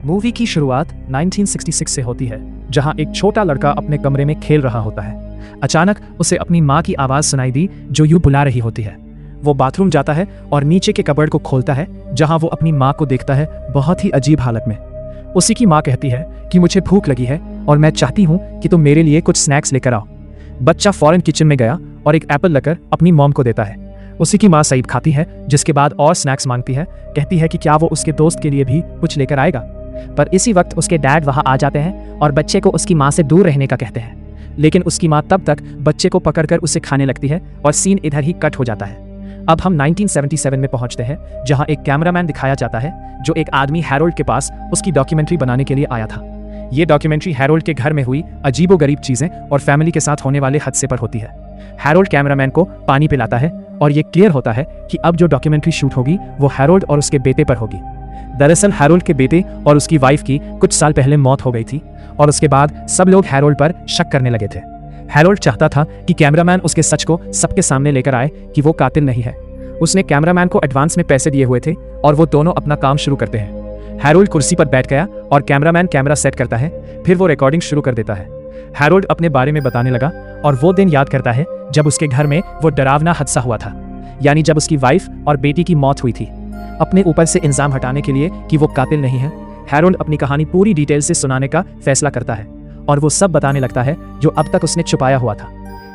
Movie की शुरुआत 1966 से होती है, जहां एक छोटा लड़का अपने कमरे में खेल रहा होता है। अचानक उसे अपनी माँ की आवाज़ सुनाई दी जो यूं बुला रही होती है। वो बाथरूम जाता है और नीचे के कबर्ड को खोलता है, जहां वो अपनी माँ को देखता है बहुत ही अजीब हालत में। उसी की माँ कहती है कि मुझे भूख लगी है और मैं चाहती हूँ कि तुम मेरे लिए कुछ स्नैक्स लेकर आओ। बच्चा फौरन किचन में गया और एक एप्पल लेकर अपनी मॉम को देता है। उसी की माँ सईद खाती है, जिसके बाद और स्नैक्स मांगती है। कहती है कि क्या वो उसके दोस्त के लिए भी कुछ लेकर आएगा, पर इसी वक्त उसके डैड वहां आ जाते हैं और बच्चे को उसकी माँ से दूर रहने का कहते हैं। लेकिन उसकी माँ तब तक बच्चे को पकड़कर उसे खाने लगती है और सीन इधर ही कट हो जाता है। अब हम 1977 में पहुंचते हैं, जहां एक कैमरामैन दिखाया जाता है जो एक आदमी हैरोल्ड के पास उसकी डॉक्यूमेंट्री बनाने के लिए आया था। ये डॉक्यूमेंट्री हैरोल्ड के घर में हुई अजीबोगरीब चीजें और फैमिली के साथ होने वाले हादसे पर होती है। हैरोल्ड कैमरामैन को पानी पिलाता है और ये क्लियर होता है कि अब जो डॉक्यूमेंट्री शूट होगी वो हैरोल्ड और उसके बेटे पर होगी। दरअसल हैरोल्ड के बेटे और उसकी वाइफ की कुछ साल पहले मौत हो गई थी और उसके बाद सब लोग हैरोल्ड पर शक करने लगे थे। हैरोल्ड चाहता था कि कैमरामैन उसके सच को सबके सामने लेकर आए कि वो कातिल नहीं है। उसने कैमरामैन को एडवांस में पैसे दिए हुए थे और वो दोनों अपना काम शुरू करते हैं। हैरोल्ड कुर्सी पर बैठ गया और कैमरामैन कैमरा सेट करता है, फिर वो रिकॉर्डिंग शुरू कर देता है। हैरोल्ड अपने बारे में बताने लगा और वो दिन याद करता है जब उसके घर में वो डरावना हादसा हुआ था, यानी जब उसकी वाइफ और बेटी की मौत हुई थी। अपने ऊपर से इल्जाम हटाने के लिए कि वो कातिल नहीं है, हैरोल्ड अपनी कहानी पूरी डिटेल से सुनाने का फैसला करता है और वो सब बताने लगता है जो अब तक उसने छुपाया हुआ था।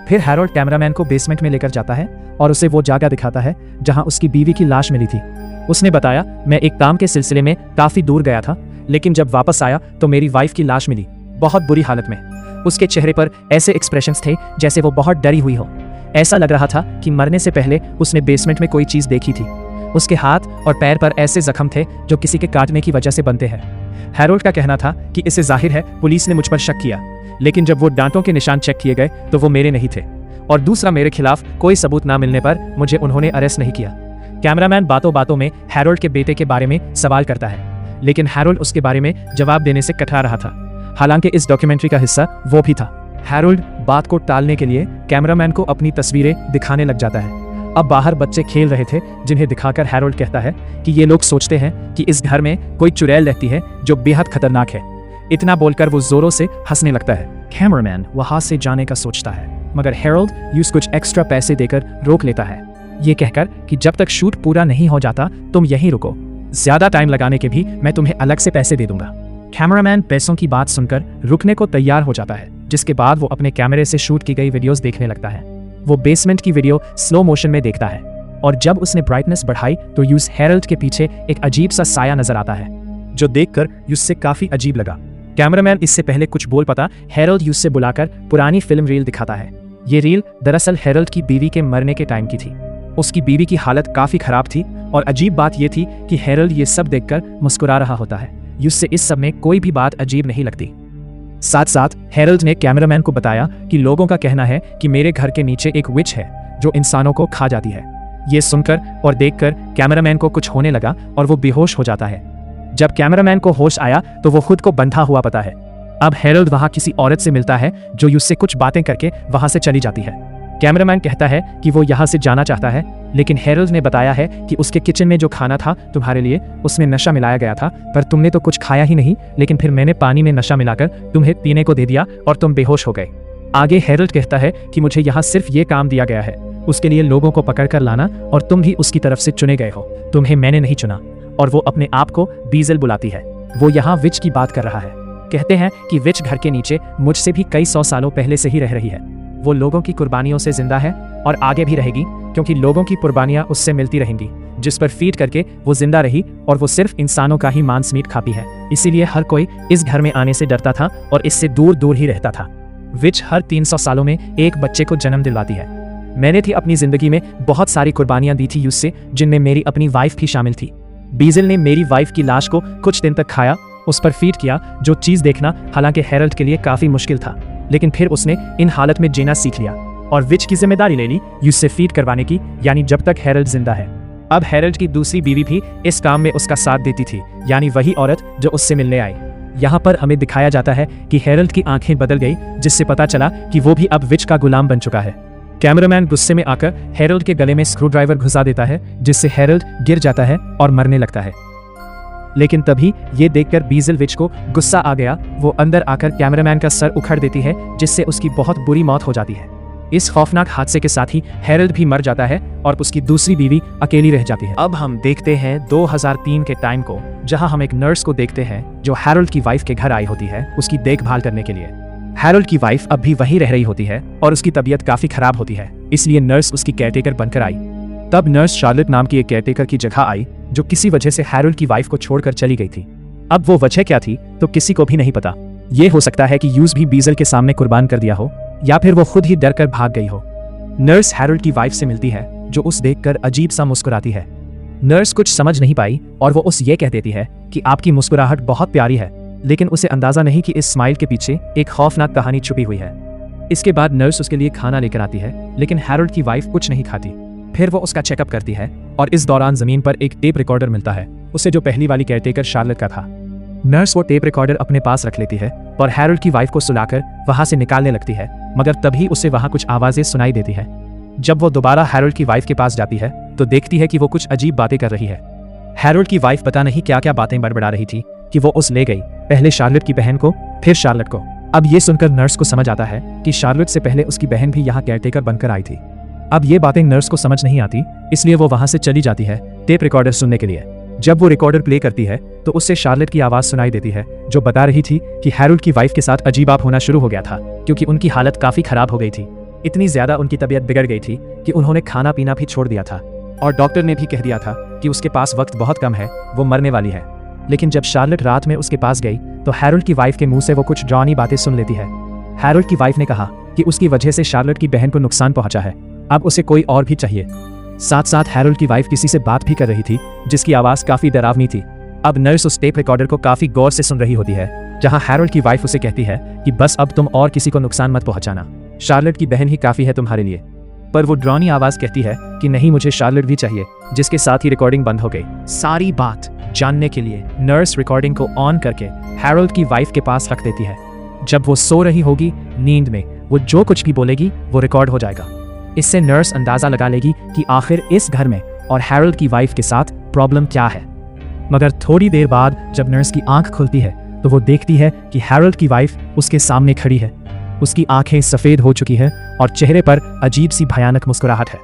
फिर हैरोल्ड कैमरामैन को बेसमेंट में लेकर जाता है और उसे वो जगह दिखाता है जहां उसकी बीवी की लाश मिली थी। उसने बताया, मैं एक काम के सिलसिले में काफी दूर गया था, लेकिन जब वापस आया तो मेरी वाइफ की लाश मिली, बहुत बुरी हालत में। उसके चेहरे पर ऐसे एक्सप्रेशंस थे जैसे वो बहुत डरी हुई हो। ऐसा लग रहा था कि मरने से पहले उसने बेसमेंट में कोई चीज देखी थी। उसके हाथ और पैर पर ऐसे जख्म थे जो किसी के काटने की वजह से बनते हैं। हैरोल्ड का कहना था कि इससे जाहिर है पुलिस ने मुझ पर शक किया, लेकिन जब वो दांतों के निशान चेक किए गए तो वो मेरे नहीं थे, और दूसरा मेरे खिलाफ कोई सबूत ना मिलने पर मुझे उन्होंने अरेस्ट नहीं किया। कैमरामैन बातों बातों में हैरोल्ड के बेटे के बारे में सवाल करता है, लेकिन हैरोल्ड उसके बारे में जवाब देने से कतरा रहा था। हालांकि इस डॉक्यूमेंट्री का हिस्सा वो भी था। हैरोल्ड बात को टालने के लिए कैमरामैन को अपनी तस्वीरें दिखाने लग जाता है। अब बाहर बच्चे खेल रहे थे, जिन्हें दिखाकर हैरोल्ड कहता है कि ये लोग सोचते हैं कि इस घर में कोई चुड़ैल रहती है जो बेहद खतरनाक है। इतना बोलकर वो जोरों से हंसने लगता है। कैमरामैन वहां से जाने का सोचता है, मगर हैरोल्ड यूं कुछ एक्स्ट्रा पैसे देकर रोक लेता है, ये कहकर कि जब तक शूट पूरा नहीं हो जाता तुम यहीं रुको, ज्यादा टाइम लगाने के भी मैं तुम्हें अलग से पैसे दे दूंगा। कैमरामैन पैसों की बात सुनकर रुकने को तैयार हो जाता है, जिसके बाद वो अपने कैमरे से शूट की गई वीडियोस देखने लगता है। वो बेसमेंट की वीडियो स्लो मोशन में देखता है और जब उसने ब्राइटनेस बढ़ाई तो यूस हैरोल्ड के पीछे एक अजीब सा साया नजर आता है, जो देखकर यूस से काफी अजीब लगा। कैमरामैन इससे पहले कुछ बोल पाता, हैरोल्ड यूस से बुलाकर पुरानी फिल्म रील दिखाता है। ये रील दरअसल हैरोल्ड की बीवी के मरने के टाइम की थी। उसकी बीवी की हालत काफी खराब थी और अजीब बात यह थी कि हैरोल्ड ये सब देखकर मुस्कुरा रहा होता है। यूस से इस सब में कोई भी बात अजीब नहीं लगती। साथ साथ हैरोल्ड ने कैमरामैन को बताया कि लोगों का कहना है कि मेरे घर के नीचे एक विच है जो इंसानों को खा जाती है। ये सुनकर और देखकर कैमरामैन को कुछ होने लगा और वो बेहोश हो जाता है। जब कैमरामैन को होश आया तो वो खुद को बंधा हुआ पाता है। अब हैरोल्ड वहां किसी औरत से मिलता है जो उससे कुछ बातें करके वहां से चली जाती है। कैमरामैन कहता है कि वो यहाँ से जाना चाहता है, लेकिन हैरोल्ड ने बताया है कि उसके किचन में जो खाना था तुम्हारे लिए, उसमें नशा मिलाया गया था, पर तुमने तो कुछ खाया ही नहीं, लेकिन फिर मैंने पानी में नशा मिलाकर तुम्हें पीने को दे दिया और तुम बेहोश हो गए। आगे हैरोल्ड कहता है कि मुझे यहाँ सिर्फ ये काम दिया गया है, उसके लिए लोगों को पकड़ कर लाना, और तुम भी उसकी तरफ से चुने गए हो, तुम्हें मैंने नहीं चुना। और वो अपने आप को बीजल बुलाती है। वो यहाँ विच की बात कर रहा है। कहते हैं कि विच घर के नीचे मुझसे भी कई 100 सालों पहले से ही रह रही है। वो लोगों की कुर्बानियों से जिंदा है और आगे भी रहेगी, क्योंकि लोगों की कुर्बानियां उससे मिलती रहेंगी, जिस पर फीड करके वो जिंदा रही, और वो सिर्फ इंसानों का ही मांस मीट खाती है। इसीलिए हर कोई इस घर में आने से डरता था और इससे दूर दूर ही रहता था। विच हर 300 सालों में एक बच्चे को जन्म दिलवाती है। मैंने थी अपनी जिंदगी में बहुत सारी कुर्बानियां दी थी यूस, जिनमें मेरी अपनी वाइफ भी शामिल थी। बीजल ने मेरी वाइफ की लाश को कुछ दिन तक खाया, उस पर फीड किया, जो चीज देखना हालांकि हैरोल्ड के लिए काफी मुश्किल था, लेकिन फिर उसने इन हालत में जीना सीख लिया और विच की जिम्मेदारी ले ली यूस से फीड करवाने की, यानी जब तक हैरोल्ड जिंदा है। अब हैरोल्ड की दूसरी बीवी भी इस काम में उसका साथ देती थी, यानी वही औरत जो उससे मिलने आई। यहाँ पर हमें दिखाया जाता है कि हैरोल्ड की आंखें बदल गई, जिससे पता चला कि वो भी अब विच का गुलाम बन चुका है। कैमरामैन गुस्से में आकर हैरोल्ड के गले में स्क्रू ड्राइवर घुसा देता है, जिससे हैरोल्ड गिर जाता है और मरने लगता है। लेकिन तभी ये देखकर बीजल विच को गुस्सा आ गया। वो अंदर आकर कैमरामैन का सर उखाड़ देती है, जिससे उसकी बहुत बुरी मौत हो जाती है। इस खौफनाक हादसे के साथ ही हैरोल्ड भी मर जाता है और उसकी दूसरी बीवी अकेली रह जाती है। अब हम देखते हैं 2003 के टाइम को, जहां हम एक नर्स को देखते हैं जो हैरोल्ड की वाइफ के घर आई होती है उसकी देखभाल करने के लिए। हैरोल्ड की वाइफ अब भी वहीं रह रही होती है और उसकी तबीयत काफी खराब होती है, इसलिए नर्स उसकी केयरटेकर बनकर आई। तब नर्स शार्लेट नाम की एक केयरटेकर की जगह आई जो किसी वजह से हैरोल्ड की वाइफ को छोड़कर चली गई थी। अब वो वजह क्या थी तो किसी को भी नहीं पता। ये हो सकता है कि ह्यूज भी बीजल के सामने कुर्बान कर दिया हो, या फिर वो खुद ही डर कर भाग गई हो। नर्स हैरोल्ड की वाइफ से मिलती है जो उस देखकर अजीब सा मुस्कुराती है। नर्स कुछ समझ नहीं पाई और वो उस ये कह देती है कि आपकी मुस्कुराहट बहुत प्यारी है, लेकिन उसे अंदाजा नहीं कि इस स्माइल के पीछे एक खौफनाक कहानी छुपी हुई है। इसके बाद नर्स उसके लिए खाना लेकर आती है, लेकिन हैरोल्ड की वाइफ कुछ नहीं खाती। फिर वो उसका चेकअप करती है और इस दौरान जमीन पर एक टेप रिकॉर्डर मिलता है, उसे जो पहली वाली केयरटेकर शार्लेट का था। नर्स वो टेप रिकॉर्डर अपने पास रख लेती है और हैरोल्ड की वाइफ को सुलाकर वहां से निकालने लगती है, मगर तभी उसे वहां कुछ आवाजें सुनाई देती है। जब वो दोबारा हैरोल्ड की वाइफ के पास जाती है तो देखती है कि वो कुछ अजीब बातें कर रही है। हैरोल्ड की वाइफ पता नहीं क्या क्या बातें बड़बड़ा रही थी कि वो उस ले गई, पहले शार्लेट की बहन को, फिर शार्लेट को। अब ये सुनकर नर्स को समझ आता है कि शार्लेट से पहले उसकी बहन भी यहाँ केयरटेकर बनकर आई थी। अब ये बातें नर्स को समझ नहीं आती, इसलिए वो वहां से चली जाती है टेप रिकॉर्डर सुनने के लिए। जब वो रिकॉर्डर प्ले करती है तो उससे शार्लेट की आवाज सुनाई देती है जो बता रही थी कि हैरोल्ड की वाइफ के साथ अजीब आप होना शुरू हो गया था, क्योंकि उनकी हालत काफी खराब हो गई थी। इतनी ज्यादा उनकी तबीयत बिगड़ गई थी कि उन्होंने खाना पीना भी छोड़ दिया था और डॉक्टर ने भी कह दिया था कि उसके पास वक्त बहुत कम है, वो मरने वाली है। लेकिन जब शार्लेट रात में उसके पास गई तो हैरोल्ड की वाइफ के मुंह से वो कुछ डरावनी बातें सुन लेती है। हैरोल्ड की वाइफ ने कहा कि उसकी वजह से शार्लेट की बहन को नुकसान पहुंचा है, अब उसे कोई और भी चाहिए। साथ साथ हैरोल्ड की वाइफ किसी से बात भी कर रही थी जिसकी आवाज काफी डरावनी थी। अब नर्स उस टेप रिकॉर्डर को काफी गौर से सुन रही होती है, जहां हैरोल्ड की वाइफ उसे कहती है कि बस अब तुम और किसी को नुकसान मत पहुंचाना, शार्लेट की बहन ही काफी है तुम्हारे लिए। पर वो डरावनी आवाज कहती है कि नहीं, मुझे शार्लेट भी चाहिए, जिसके साथ ही रिकॉर्डिंग बंद हो गई। सारी बात जानने के लिए नर्स रिकॉर्डिंग को ऑन करके हैरोल्ड की वाइफ के पास रख देती है। जब वो सो रही होगी नींद में, वो जो कुछ भी बोलेगी वो रिकॉर्ड हो जाएगा। इससे नर्स अंदाजा लगा लेगी कि आखिर इस घर में और हैरोल्ड की वाइफ के साथ प्रॉब्लम क्या है। मगर थोड़ी देर बाद जब नर्स की आंख खुलती है तो वो देखती है कि हैरोल्ड की वाइफ उसके सामने खड़ी है। उसकी आंखें सफेद हो चुकी है और चेहरे पर अजीब सी भयानक मुस्कुराहट है।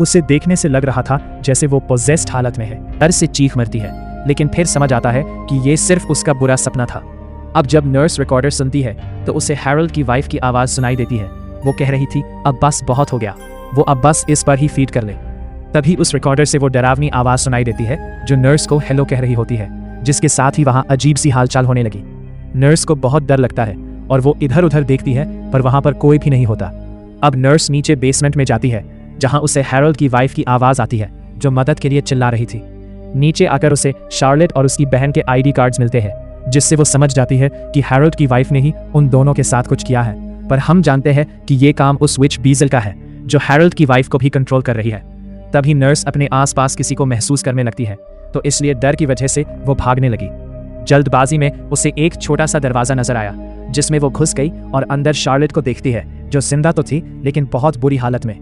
उसे देखने से लग रहा था जैसे वो पोजेस्ड हालत में है। डर से चीख मरती है, लेकिन फिर समझ आता है कि ये सिर्फ उसका बुरा सपना था। अब जब नर्स रिकॉर्डर सुनती है तो उसे हैरोल्ड की वाइफ की आवाज सुनाई देती है। वो कह रही थी अब बस बहुत हो गया, वो अब बस इस पर ही फीड कर ले। तभी उस रिकॉर्डर से वो डरावनी आवाज सुनाई देती है जो नर्स को हेलो कह रही होती है, जिसके साथ ही वहां अजीब सी हालचाल होने लगी। नर्स को बहुत डर लगता है और वो इधर उधर देखती है, पर वहां पर कोई भी नहीं होता। अब नर्स नीचे बेसमेंट में जाती है, जहां उसे हैरोल्ड की वाइफ की आवाज आती है जो मदद के लिए चिल्ला रही थी। नीचे आकर उसे शार्लेट और उसकी बहन के आईडी कार्ड्स मिलते हैं, जिससे वो समझ जाती है कि हैरोल्ड की वाइफ ने ही उन दोनों के साथ कुछ किया है। पर हम जानते हैं कि ये काम उस विच बीजल का है जो हैरोल्ड की वाइफ को भी कंट्रोल कर रही है। तभी नर्स अपने आसपास किसी को महसूस करने लगती है, तो इसलिए डर की वजह से वो भागने लगी। जल्दबाजी में उसे एक छोटा सा दरवाजा नजर आया, जिसमें वो घुस गई और अंदर शार्लेट को देखती है, जो जिंदा तो थी लेकिन बहुत बुरी हालत में।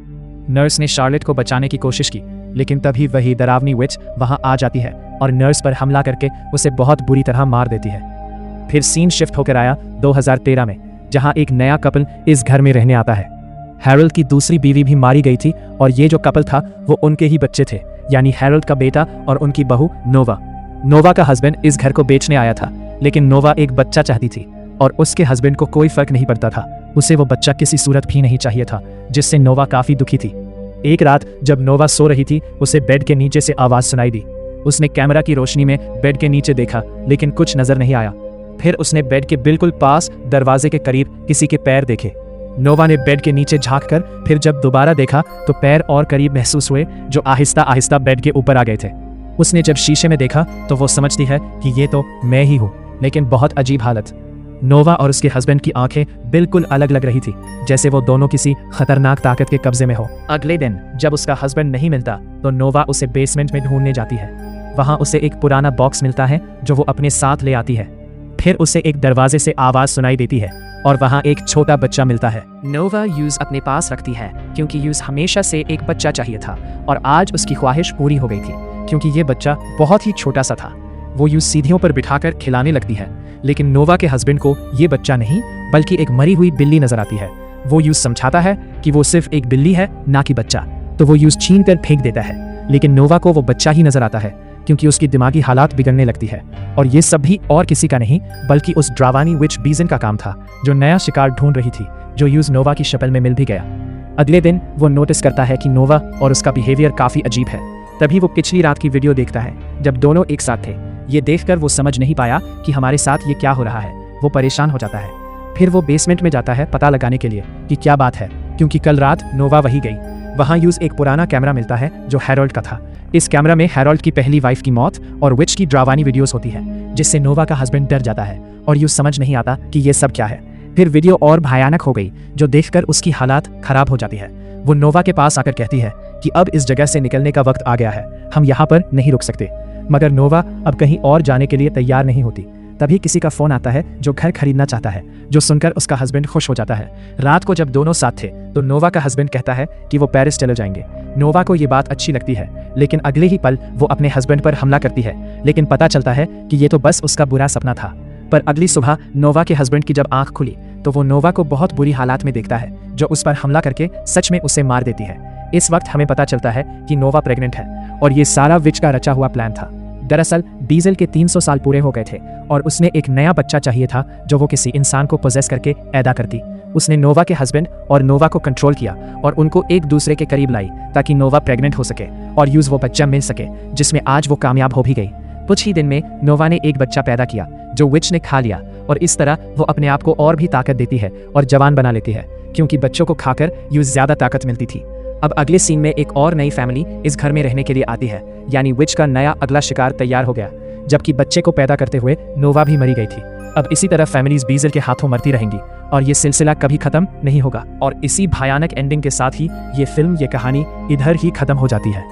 नर्स ने शार्लेट को बचाने की कोशिश की, लेकिन तभी वही डरावनी विच वहां आ जाती है और नर्स पर हमला करके उसे बहुत बुरी तरह मार देती है। फिर सीन शिफ्ट होकर आया 2013 में, जहां एक नया कपल इस घर में रहने आता है। हैरोल्ड की दूसरी बीवी भी मारी गई थी और ये जो कपल था वो उनके ही बच्चे थे, यानी हैरोल्ड का बेटा और उनकी बहू नोवा। नोवा का हस्बैंड इस घर को बेचने आया था, लेकिन नोवा एक बच्चा चाहती थी और उसके हस्बैंड को कोई फर्क नहीं पड़ता था। उसे वो बच्चा किसी सूरत भी नहीं चाहिए था, जिससे नोवा काफी दुखी थी। एक रात जब नोवा सो रही थी, उसे बेड के नीचे से आवाज सुनाई दी। उसने कैमरा की रोशनी में बेड के नीचे देखा, लेकिन कुछ नजर नहीं आया। फिर उसने बेड के बिल्कुल पास दरवाजे के करीब किसी के पैर देखे। नोवा ने बेड के नीचे झांककर फिर जब दोबारा देखा तो पैर और करीब महसूस हुए, जो आहिस्ता आहिस्ता बेड के ऊपर आ गए थे। उसने जब शीशे में देखा तो वो समझती है कि ये तो मैं ही हूँ, लेकिन बहुत अजीब हालत। नोवा और उसके हस्बैंड की आंखें बिल्कुल अलग लग रही थी, जैसे वो दोनों किसी खतरनाक ताकत के कब्जे में हो। अगले दिन जब उसका हस्बैंड नहीं मिलता तो नोवा उसे बेसमेंट में ढूंढने जाती है। वहां उसे एक पुराना बॉक्स मिलता है जो वो अपने साथ ले आती है। फिर उसे एक दरवाजे से आवाज सुनाई देती है और वहां एक छोटा बच्चा मिलता है। नोवा यूज अपने पास रखती है क्योंकि यूज हमेशा से एक बच्चा चाहिए था और आज उसकी ख्वाहिश पूरी हो गई थी, क्योंकि ये बच्चा बहुत ही छोटा सा था। वो यूज सीढ़ियों पर बिठाकर खिलाने लगती है, लेकिन नोवा के हस्बैंड को ये बच्चा नहीं बल्कि एक मरी हुई बिल्ली नजर आती है। वो यूज समझाता है कि वो सिर्फ एक बिल्ली है, ना कि बच्चा, तो वो यूज छीन कर फेंक देता है, लेकिन नोवा को वो बच्चा ही नजर आता है क्योंकि उसकी दिमागी हालात बिगड़ने लगती है। और ये सब भी और किसी का नहीं बल्कि उस ड्रावानी विच बीजन का काम था, जो नया शिकार ढूंढ रही थी, जो यूज नोवा की शक्ल में मिल भी गया। अगले दिन वो नोटिस करता है कि नोवा और उसका बिहेवियर काफी अजीब है। तभी वो पिछली रात की वीडियो देखता है जब दोनों एक साथ थे। ये देखकर वो समझ नहीं पाया कि हमारे साथ ये क्या हो रहा है। वो परेशान हो जाता है। फिर वो बेसमेंट में जाता है पता लगाने के लिए कि क्या बात है, क्योंकि कल रात नोवा वहीं गई। वहाँ यूज एक पुराना कैमरा मिलता है जो हैरोल्ड का था। इस कैमरा में हैरोल्ड की पहली वाइफ की मौत और विच की ड्रावानी वीडियोस होती है, जिससे नोवा का हस्बैंड डर जाता है और यूज समझ नहीं आता कि ये सब क्या है। फिर वीडियो और भयानक हो गई, जो देखकर उसकी हालात खराब हो जाती है। वो नोवा के पास आकर कहती है कि अब इस जगह से निकलने का वक्त आ गया है, हम यहाँ पर नहीं रुक सकते। मगर नोवा अब कहीं और जाने के लिए तैयार नहीं होती। तभी किसी का फोन आता है जो घर खरीदना चाहता है, जो सुनकर उसका हस्बैंड खुश हो जाता है। रात को जब दोनों साथ थे तो नोवा का हस्बैंड कहता है कि वो पेरिस चले जाएंगे। नोवा को ये बात अच्छी लगती है, लेकिन अगले ही पल वो अपने हस्बैंड पर हमला करती है। लेकिन पता चलता है कि ये तो बस उसका बुरा सपना था। पर अगली सुबह नोवा के हस्बैंड की जब आंख खुली तो वो नोवा को बहुत बुरी हालात में देखता है, जो उस पर हमला करके सच में उसे मार देती है। इस वक्त हमें पता चलता है कि नोवा प्रेग्नेंट है और ये सारा विच का रचा हुआ प्लान था। दरअसल डीजल के 300 साल पूरे हो गए थे और उसने एक नया बच्चा चाहिए था जो वो किसी इंसान को पोजेस करके पैदा करती। उसने नोवा के हस्बैंड और नोवा को कंट्रोल किया और उनको एक दूसरे के करीब लाई ताकि नोवा प्रेग्नेंट हो सके और यूज वो बच्चा मिल सके, जिसमें आज वो कामयाब हो भी गई। कुछ ही दिन में नोवा ने एक बच्चा पैदा किया जो विच ने खा लिया और इस तरह वो अपने आप को और भी ताकत देती है और जवान बना लेती है, क्योंकि बच्चों को खाकर यूज ज्यादा ताकत मिलती थी। अब अगले सीन में एक और नई फैमिली इस घर में रहने के लिए आती है, यानी विच का नया अगला शिकार तैयार हो गया, जबकि बच्चे को पैदा करते हुए नोवा भी मरी गई थी। अब इसी तरह फैमिलीज बीजल के हाथों मरती रहेंगी और ये सिलसिला कभी खत्म नहीं होगा। और इसी भयानक एंडिंग के साथ ही ये फिल्म, ये कहानी इधर ही खत्म हो जाती है।